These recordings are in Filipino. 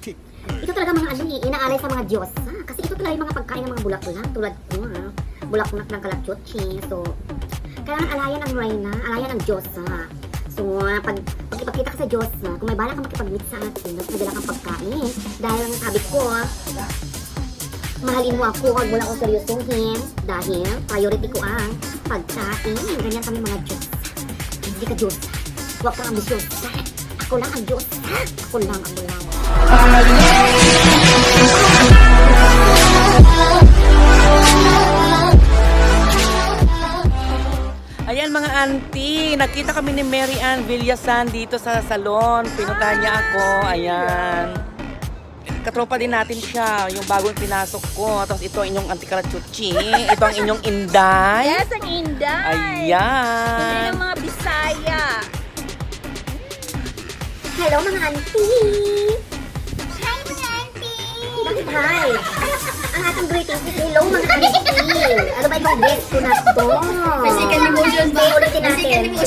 Ito talaga mga ano eh, inaalay sa mga Diyos. Kasi ito talaga yung mga pagkain ng mga bulaklak. Tulad ko bulaklak ng kalachotchi. So, kailangan alayan ang Reyna, alayan ang Diyos. So, pag ipakita ka sa Diyos, kung may balak kang makipag-meet sa atin, mas madala kang pagkain. Dahil ang sabi ko, mahalin mo ako, huwag mo lang ako seryosohin. Dahil priority ko ang pagkain. Ganyan kami mga Diyos. Hindi ka Diyos. Huwag kang ambisyon. Ako lang ang Diyos. Ako lang. Ayan mga auntie, nakita kami ni Mary Ann Villasan dito sa salon. Pinuntahan niya ako, ayan. Katropa din natin siya, yung bagong pinasok ko. Tapos ito ang inyong auntie Kalachotchi. Ito ang inyong Inday. Yes, ang Inday. Ayan. Ito yung mga Bisaya. Hello mga auntie! Hi, mga auntie! Bakit hi? Ang ating greetings is hello mga auntie! Ano ba itong guest ko na to? Physical emotion ba? Ulitin natin. Hindi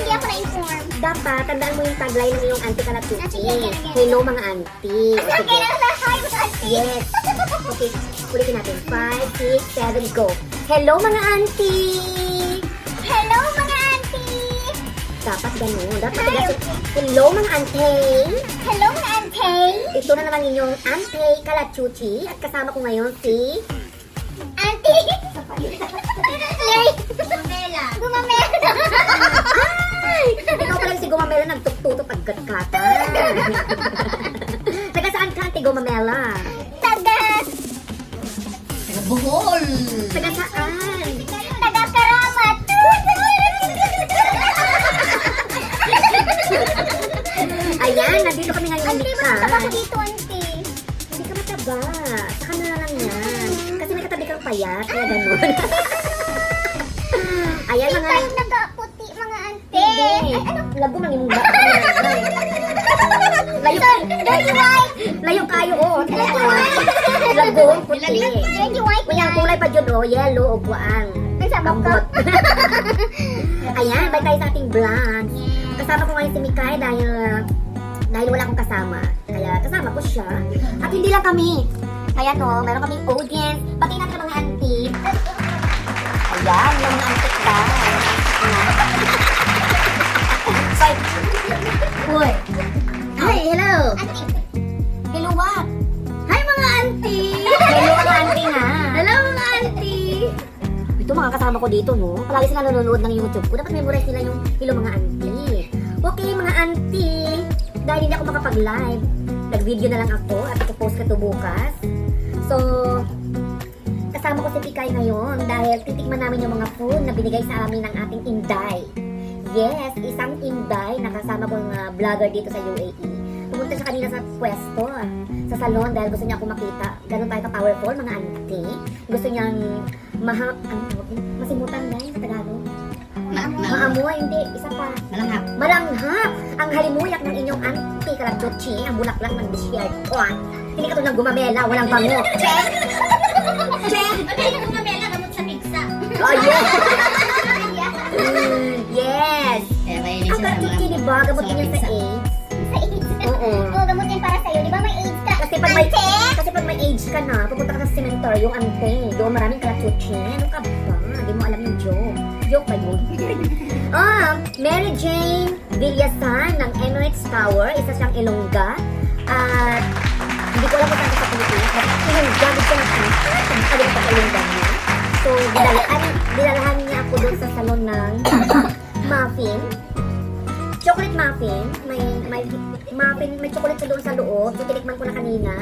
ako na-inform. Dapat, tandaan mo yung tagline ng iyong auntie Kalachotchi. Hello mga auntie. O, sige. Hi, mga auntie! Yes. Okay, ulitin natin. 5, 6, 7, go. Hello mga auntie! Hello, mga auntie! Dapat ganun. Dapat ganun. Hello mga auntie! Hello, mga auntie! Ito na naman inyong auntie Kalachotchi. At kasama ko ngayon si... Auntie! Larry! Gumamela! Ay! Ikaw pala si Gumamela nagtututok agad kata. Taga saan ka, Ate Gumamela? Taga Bohol! Taga saan? Karamat! Ayan, nandito kami ngayon Auntie, ni mataba ko Kai. dito, auntie. Hindi ka mataba. Sa kanila lang yan. Kasi may katabi kang payat, kaya ganun. Ayan Hindi mga... tayo nagaputi, mga auntie. Hindi. Ay, ano? Lago ng imong ba? Layo, Dirty white! layo kayo, oh. Lago, puti. Dirty white Kaya ang kulay pa dyan, oh. Yellow, o buwang. Nagsabak ka. Ambot. Ayan, balik tayo sa ating vlog. Kasama ko ngayon si Mikay dahil wala akong kasama. Kaya kasama ko siya. At hindi lang kami. Ayan o, meron kaming audience. Pati natin ang mga auntie. Ayan, yung mga auntie ka. Sorry. Uy. Hi, hello. Hello what? Hi mga auntie. Hello mga auntie na. Hello mga auntie. Ito mga kasama ko dito, no? Palagi sila nanonood ng YouTube ko. Dapat memorize nila yung hello mga auntie. Okay, mga auntie. Dahil hindi ako makapag-live, nag-video na lang ako at ipopost ko ito bukas. So, kasama ko si Pikay ngayon dahil titikman namin yung mga food na binigay sa amin ng ating Inday. Yes, isang Inday na kasama kong vlogger dito sa UAE. Pumunta siya kanina sa pwesto, sa salon dahil gusto niya ako makita. Ganun tayo ka-powerful, mga auntie. Gusto niyang masimutan dahil sa Tagalog. Maamoy, hindi. Isa pa. Malanghap. Malanghap! Ang halimuyak ng inyong auntie Kalachotchi, ang bulaklak ng disyerto. Hindi ka ng Gumamela, walang bango. Check! Check! Ano yung gumamela gamot sa pigsa? Oh, yes! Yes! Eh, mahilig Ang siya sa Kalachotchi, di ba? Gamot din yan sa AIDS. Sa AIDS. Oo. Oo, gamot yan para sa'yo. Di ba may AIDS ka? Kasi pag may age ka na, pupunta ka sa cemetery, yung ante. Doon maraming Kalachotchi. Ano ka ba? Hindi mo alam yung joke. Joke ba yun? Mary Jane Villasan ng Emirates Tower. Isa siyang Ilongga. At hindi ko alam kung saan sa Pilipinas. Ilongga, gusto ko na siya. Sabi ko sa Ilongga niya. So, dinalahan niya ako doon sa salon ng muffin. Chocolate muffin. May muffin, may chocolate sa doon sa loob. So, tinikman ko na kanina.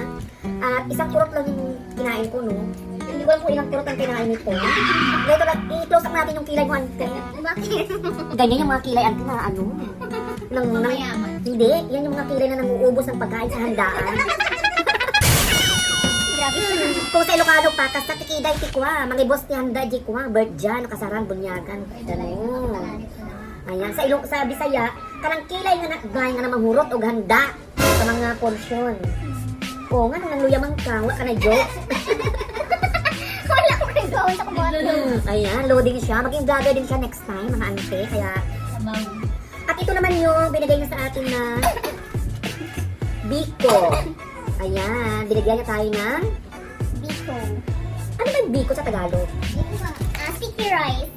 At isang kurot lang yung kinain ko, no? Hindi ko alam kung ilang kurot ang kinain nito. Dito lang, i-close up natin yung kilay mo, ante. Bakit? Ganyan yung mga kilay, ante, na ano? Mayaman. Hindi, yan yung mga kilay na nanguubos ng pagkain sa handaan. Grabe. Kung sa Ilocano pa, tas sa tikiday tikwa, mangibos ti handa di kwa, bird dyan, kasaran, bunyagan. Ganun. Ayan, sa Bisaya, kanang kilay nga nga na manghurot o handa sa mga porsyon. O nga, nung nangluyamang ka, wala ka na joke. Wala ko rin gawin sa kumoto. Ayan, loading siya. Maging vlogger din siya next time, mga ante. Kaya, at ito naman yung binigay niya sa atin na Biko. Ayan, binigyan niya tayo ng... Biko. Ano ba yung Biko sa Tagalog? Sticky rice.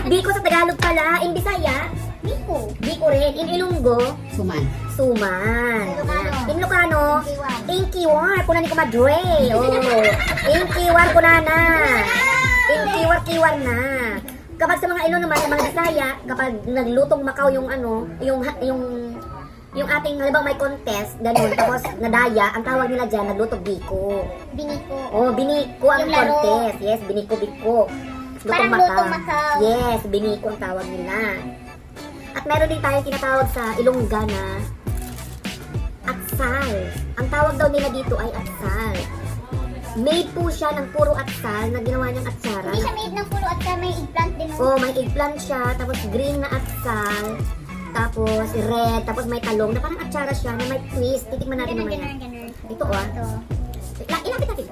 Biko sa Tagalog pala, in Bisaya. Biko. Biko rin, in Ilonggo. Suman. Suman. Ilocano. In Ilocano, Inkiwan. Inkiwar. Kunan ni ko madre. Oh. Inkiwar ko na. Inkiwar na. Kapag sa mga naman, sa mga Bisaya, kapag naglutong Macau yung yung ating, halimbawa may contest, ganun, tapos nadaya, ang tawag nila dyan, naglutong biko. Biniko. Oh, biniko ang Yung laro. contest. Yes, biniko-biko. Parang lutong Macau. Yes, biniko ang tawag nila. At meron din tayo tinatawag sa Ilongga na atsal. Ang tawag daw nila dito ay atsal. Made po siya ng puro atsal na ginawa niyang atsara. Hindi siya made ng puro at may eggplant din. Oh, may eggplant siya, tapos green na atsal, tapos red, tapos may talong na parang atsara siya na may twist. Titikman natin mamaya. Ganun. Ito ah. Ito. Ilapit natin.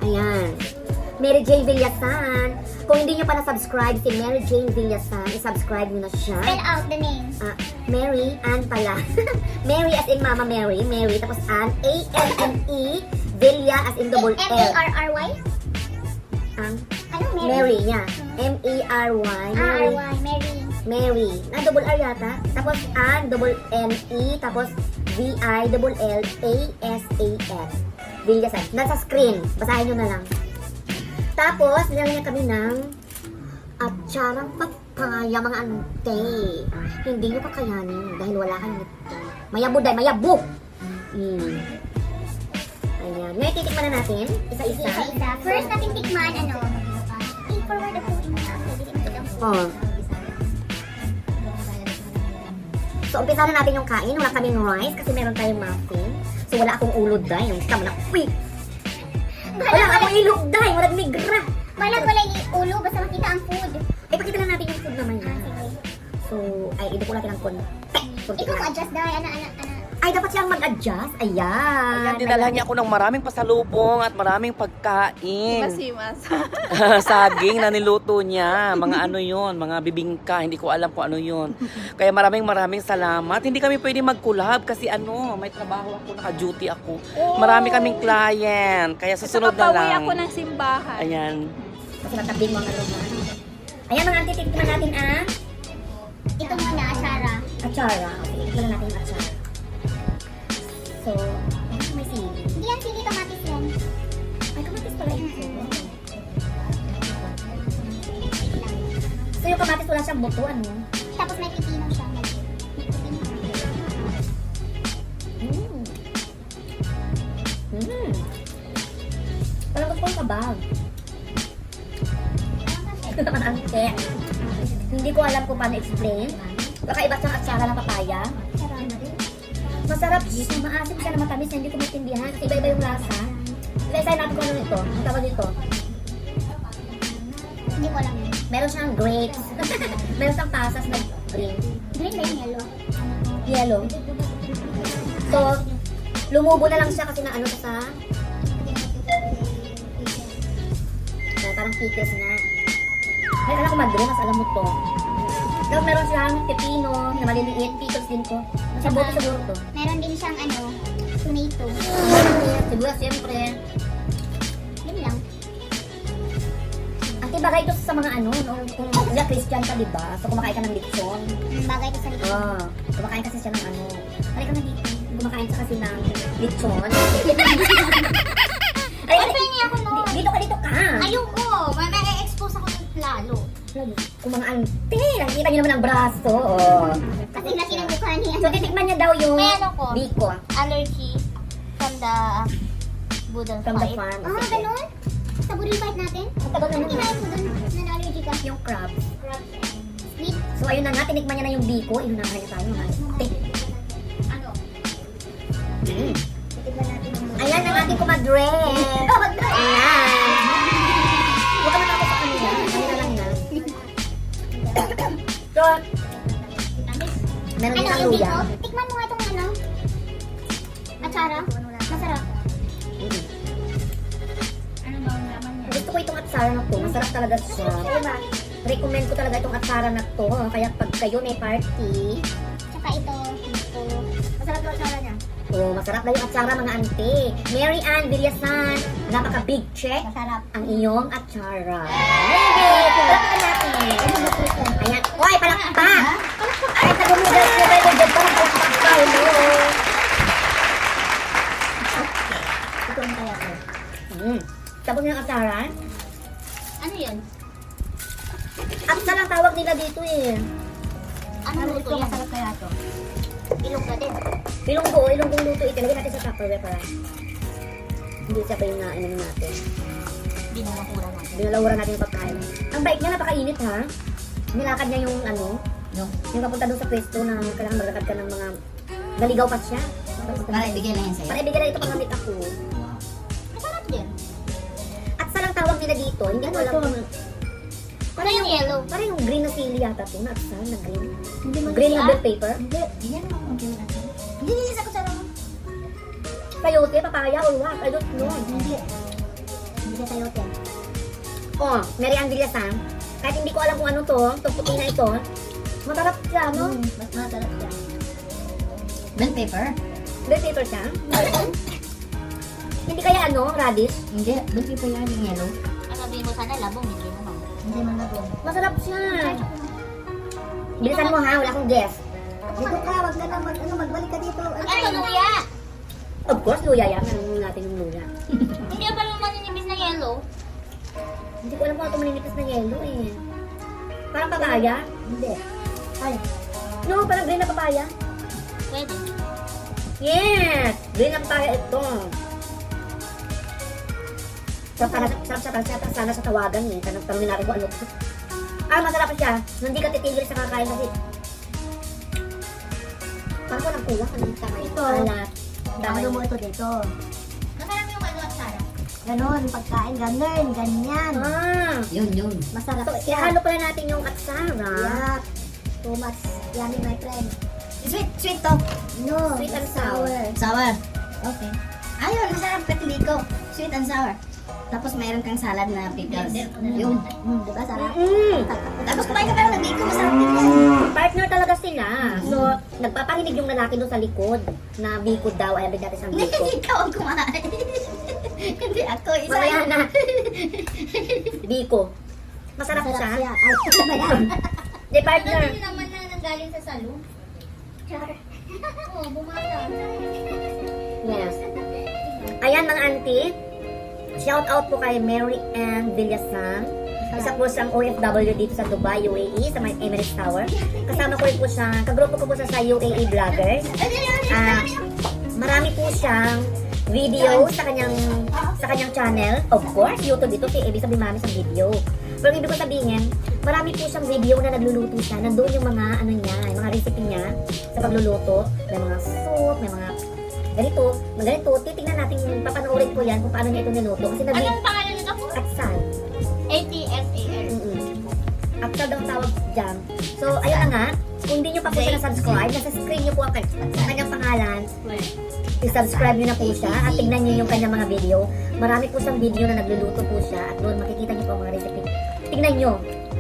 Ayan. Mary Jane Villasan. Kung hindi nyo pa na-subscribe si Mary Jane Villasan, i-subscribe nyo na siya. Spell out the name. Mary Ann pala. Mary as in Mama Mary. Mary. Tapos Ann. A-N-N-E. Villa as in double L. M-A-R-R-Y? Ang Ano? Mary niya. M-A-R-Y. Mary. R-R-Y. Mary. Mary. Na double R yata. Tapos Ann, double N-E. Tapos V-I-L-L-A-S-A-N. Villasan. Nasa screen. Basahin nyo na lang. Tapos, nilagyan niya kami ng atsarang papaya, mga ante. Hindi nyo kakayanin dahil wala kang nito. Mayabo dahil, mayabo! Ayan. Ngayon, titikman na natin. Isa-isa. Isa-isa. First natin tikman, ano? I-forward the food mo. Oh. So, umpisa na natin yung kain. Wala kaming rice kasi meron tayong muffin. So, wala akong ulo dahil. Yung tama na, uy! Wala akong ilog dahil. Walang migra. Wala ulo, basta makita ang food. Ipakita lang natin yung food naman yan. So, ay, ido ko natin ang konti. Kunti Ikaw lang. adjust dahil, Ay, dapat siyang mag-adjust. Ayan. Ayan, dinalhan niya ako ng maraming pasalubong at maraming pagkain. Masimas. Saging na niluto niya. Mga ano yun, mga bibingka. Hindi ko alam kung ano yun. Kaya maraming salamat. Hindi kami pwede mag-collab kasi may trabaho ako, naka-duty ako. Marami kaming client. Kaya susunod na Papawi lang. ako ng simbahan. Ayan. Kasi natabing mo ang aroma. Ayan, mga auntie, titikman natin ang ito muna, atsara. atsara. Okay, titikman natin ang atsara. So, may sili. Hindi yan sili, kamatis yan. Ay, kamatis pala ito. So, yung kamatis wala siyang buto, ano? Tapos may pipino siya. Parang gusto kong kabag. Ante. Hindi ko alam kung paano explain. Kakaiba siyang atsara ng papaya. Masarap siya, maasim siya na matamis, hindi ko maintindihan. Kasi iba-iba yung lasa. Isa-isahin natin kung ano nito. Ang tawag dito. Hindi ko alam yun. Meron siyang grapes. Meron siyang pasas na green. Green ba yung yellow? Yellow. So, lumubo na lang siya kasi na ano sa... So, parang pickles na. May alam ko madre, mas alam mo to. Tapos meron siyang pepino na maliliit. Pickles din ko. Sa bote siguro to. Meron din siyang tomato. Sibuyas, siyempre. Yun lang. Ang bagay ito sa mga ano, no? Kung sila Christian ka, diba? So, kumakain ka ng lechon. Bagay ito sa likod. Oo. Kumakain kasi siya ng ano. Halika na dito. Kumakain siya kasi ng lechon. Ay, Pengi ako no. dito ka. Ayoko. May expose ako ng lalo. Kung mga ante, nakikita niyo naman ang braso. Oh. Kasi laki ng mukha niya. So, titikman niya daw yung May ano ko? biko Allergy from the Budal from the fight. farm. Ah, ganun? Sa Budal fight natin? Ang tagal Ano na kinain mo dun na allergy ka? yung crab. Sweet? So, ayun na nga, tinikman niya na yung biko. Inunahan niya tayo, mga ante. Ano? Mm. Titignan natin yung Ayan ang ating kumadre. Ayan. Huwag ka matapos sa kanila. Kanila lang yan. So, meron din Ano, ang yung luya. biko? Tikman mo nga itong atsara. Masarap. Ano ba ang laman niya? Gusto ko itong atsara na to. Masarap talaga siya. Recommend ko talaga itong atsara na to. Kaya pag kayo may party, Tsaka ito. Masarap yung atsara niya. Oh, masarap na yung atsara mga ante. Mary Ann Villasan, napaka-big check Masarap. ang iyong atsara. Baby, palakpakan natin. Ayan. Hoy, palakpak! Ay, nagumugas ko tayo dyan para palakpak ka. Hello. Ito ang kaya ko. Tapos yung atsara. Ano yun? Atsara ang tawag nila dito eh. Ano luto yan? Masarap kaya to. Ilong ka din. Ilonggong luto ito. Lagyan natin sa Tupperware para hindi siya pa yung nainom natin. Binulakura natin. Binalawuran natin yung pagkain. Ang bait niya, napakainit ha. Nilakad niya yung yung papunta doon sa pwesto na kailangan maglakad ka ng mga naligaw pa siya. Para ibigay lang yan sa'yo. Para ibigay lang ito pangamit ako. Masarap din. At sa lang tawag nila dito, hindi ko alam kung Ano yung yellow? parang yung green na sili yata ito. Na atsal na green. Hindi mo Green na siya? bell paper. Hindi. Yan naman kung gawin natin. Hindi sa kutsara mo. Sayote, papaya or what? I don't know. Hindi. Hindi ka sayote. Oh, Mary Ann Villasan. Kahit hindi ko alam kung ano to, itong puti na ito. Masarap siya, no? Mas masarap siya. Bell pepper? Bell paper siya. Hindi kaya ano, radish? Hindi. Bell pepper yan yung yellow. Ang sabihin mo sana labong, hindi naman. Hindi man labong. Masarap siya. Bilisan mo ha, wala akong guess. Dito ka, wag ka na magbalik ka dito. Ano, luya? Of course, luya yan. Ano natin yung luya. Hindi ba naman maninibis na yellow? Hindi ko alam kung ano maninipis na yellow eh. Parang papaya? Hindi. Ay, No, parang green na papaya. pwede. Yes! Green na papaya ito. Sarap sana sa tawagan eh. Tanongin natin kung ano. Masarap siya. Hindi ka titigil sa kakain kasi parang walang kulang. Ito. Alat. Ano mo ito dito? Masarap yung ano at sarap. Ganon, pagkain, ganyan. Yun. Masarap So, siya. ihalo pala natin yung atsara. Yeah. Too much yummy, my friend. Sweet to. No. Sweet and sour. Sour. Okay. Ayun, masarap katliko. Sweet and sour. Tapos mayroon kang salad na pickles. Yun. Diba sarap? Tapos kumain ka parang nabiko, masarap din yan. Partner talaga sila. So, nagpapahinig yung lalaki doon sa likod na bikod daw. Ay, natin sa Hindi, bikod. ikaw ang kumain. Hindi ako. Isa Mamaya na. Biko. Masarap siya. Ay, ano ba yan? Di, partner. naman na nanggaling sa salon. Oo, bumata. Yes. Ayan mga auntie. Shout out po kay Mary Ann Villasan. Isa po siyang OFW dito sa Dubai, UAE, sa may Emirates Tower. Kasama ko rin po siya, kagrupo ko po siya sa UAE Vloggers. Marami po siyang video sa kanyang channel. Of course, YouTube ito, si ibig sabihin marami siyang video. Pero ibig ko sabihin, marami po siyang video na nagluluto siya. Nandoon yung mga ano niya, yung mga recipe niya sa pagluluto. May mga soup, may mga ganito. Titingnan natin, papanoorin ko yan kung paano niya ito niluto. Kasi Anong pangalan nito? atsal. ATSAL. Atsal daw tawag dyan. So, ayun na nga. Kung hindi nyo pa po siya na-subscribe, nasa screen nyo po ang kanyang pangalan. I-subscribe nyo na po siya at tignan nyo yung kanyang mga video. Marami po siyang video na nagluluto po siya at doon makikita nyo po ang mga recipe. Tignan nyo.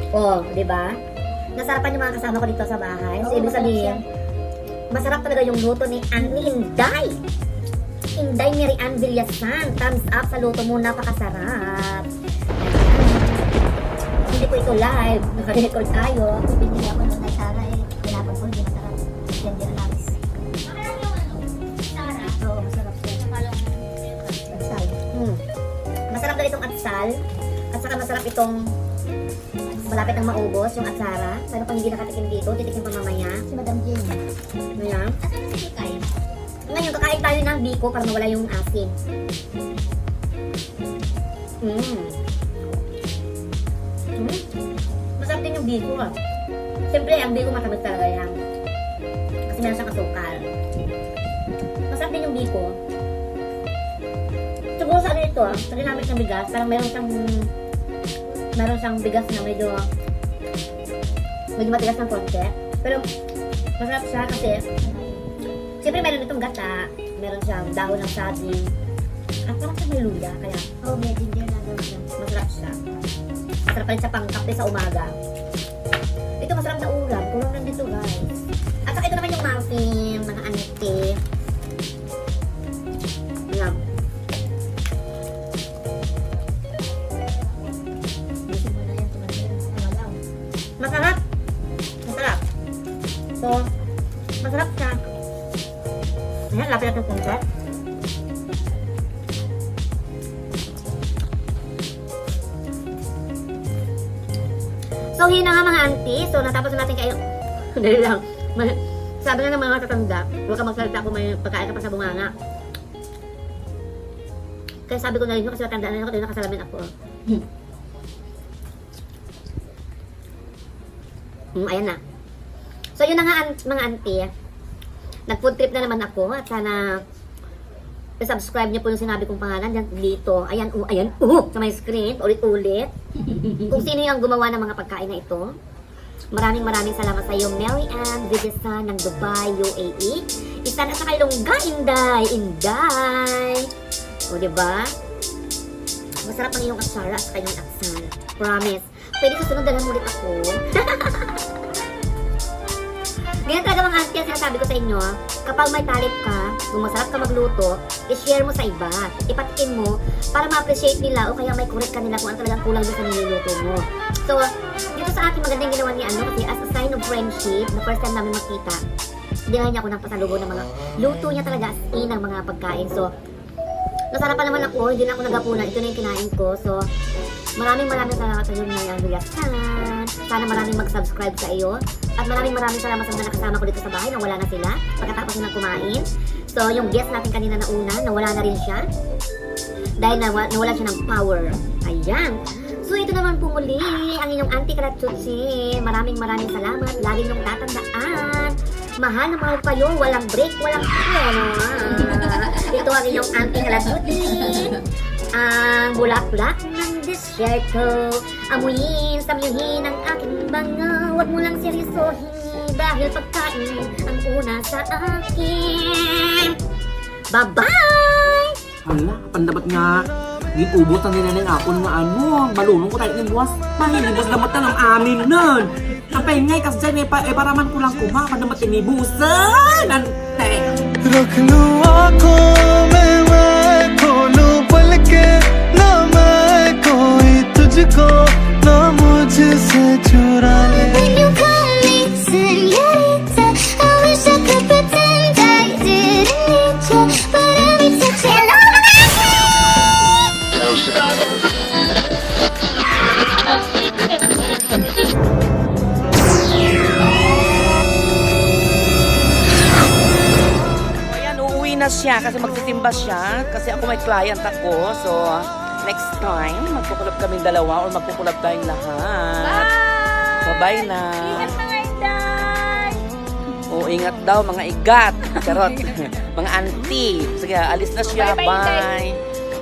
Oh, di ba? Nasarapan yung mga kasama ko dito sa bahay. So, ibig sabihin, masarap talaga yung luto ni Inday. Inday Mary Ann Villasan. Thumbs up sa luto mo. Napakasarap. Hindi po ito live. Naka-record tayo. Hindi ako nung nagsara eh. Tinapon ko, hindi masarap. Yan din ang amis. Masarap yung ano? Sara? Oo, masarap siya. Atsal. Masarap na itong atsal. At saka masarap itong malapit ng maubos, yung atsara. Pero kung hindi nakatikim dito, titikim pa mamaya. Si Madam Jane. Ayan. Asan na si Kay? Ngayon, kakain tayo ng biko para mawala yung asin. Masarap din yung biko ah. Siyempre, ang biko matamis talaga yan. Kasi meron siyang asukal. Masarap din yung biko. Siguro sa ano ito ah, sa ginamit ng bigas, parang meron siyang bigas na medyo matigas ng konti. Pero masarap siya kasi siyempre meron itong gata, meron siyang dahon ng saging, at parang siyang may luya, kaya Oh, may ginger na daw siya. masarap siya. Masarap pa rin siya pang kape sa umaga. Ito masarap na ulam, kulong lang dito guys. At saka ito naman yung muffin, mga anite. Ayan, lapit natin kung set. So, yun na nga mga auntie. So, natapos na natin kayo. Dali lang. Sabi nga ng mga tatanda, huwag ka magsalita kung may pagkain ka pa sa bunganga. Kaya sabi ko na rin yun kasi matanda na yun ako, tayo nakasalamin ako. Ayan na. So, yun na nga mga auntie. Nag-food trip na naman ako at sana subscribe niyo po yung sinabi kong pangalan dyan dito. Ayan, ayan, sa my screen, ulit-ulit. Kung sino yung gumawa ng mga pagkain na ito. Maraming salamat sa iyo, Mary Ann Villasan ng Dubai, UAE. Isa na sa Kalungga, Inday. O, diba? Masarap ang iyong atsara at kanyang aksal. Promise. Pwede susunod dalhan ulit ako. Ganyan talaga mga auntie, sinasabi ko sa inyo, kapag may talent ka, kung masarap ka magluto, i-share mo sa iba. Ipatikin mo para ma-appreciate nila o kaya may correct ka nila kung ano talagang kulang doon sa niluluto mo. So, dito sa akin magandang ginawa ni kasi as a sign of friendship, the first time namin makita, dinala niya ako ng pasalubong ng mga luto niya talaga as in ng mga pagkain. So, nasarapan naman ako, hindi na ako nagapunan. Ito na yung kinain ko. So, maraming salamat sa iyo ngayon, Villasan. Sana maraming mag-subscribe sa iyo. At maraming salamat sa mga nakasama ko dito sa bahay na wala na sila pagkatapos nilang kumain. So, yung guest natin kanina na una, nawala na rin siya. Dahil nawala siya ng power. Ayan. So, ito naman po muli ang inyong Auntie Kalachutsi. Maraming salamat. Lagi niyong tatandaan. Mahal na mahal kayo. Walang break, walang ano. Ito ang inyong Auntie Kalachutsi. Ang bulaklak ng desierto, amuyin, samyuhin ang aking bango. Huwag mo lang seryosohin dahil pagkain ang una sa akin. Bye-bye! Hala, pandabat nga. Gipubot ang nila ng akon nga ano. Balunong ko tayo ng buwas. Mahilibos damat na ng amin nun. Ang pahingay kasi dyan paraman ko lang kuma. Pandamat inibusan. Ante. रख लूं आँखों में मैं खोलूं पलके ना मैं कोई तुझको ना मुझसे चुरा ले When you call me señorita, I wish I could pretend I didn't need you, but every touch you Na siya kasi magsisimba siya kasi ako may client ako, so next time magkukulab kaming dalawa or magkukulab tayong lahat. Bye na. Ingat mga Inday! O ingat daw mga igat. Charot. Mga auntie. Sige, alis na siya. Bye-bye, Inday. Bye.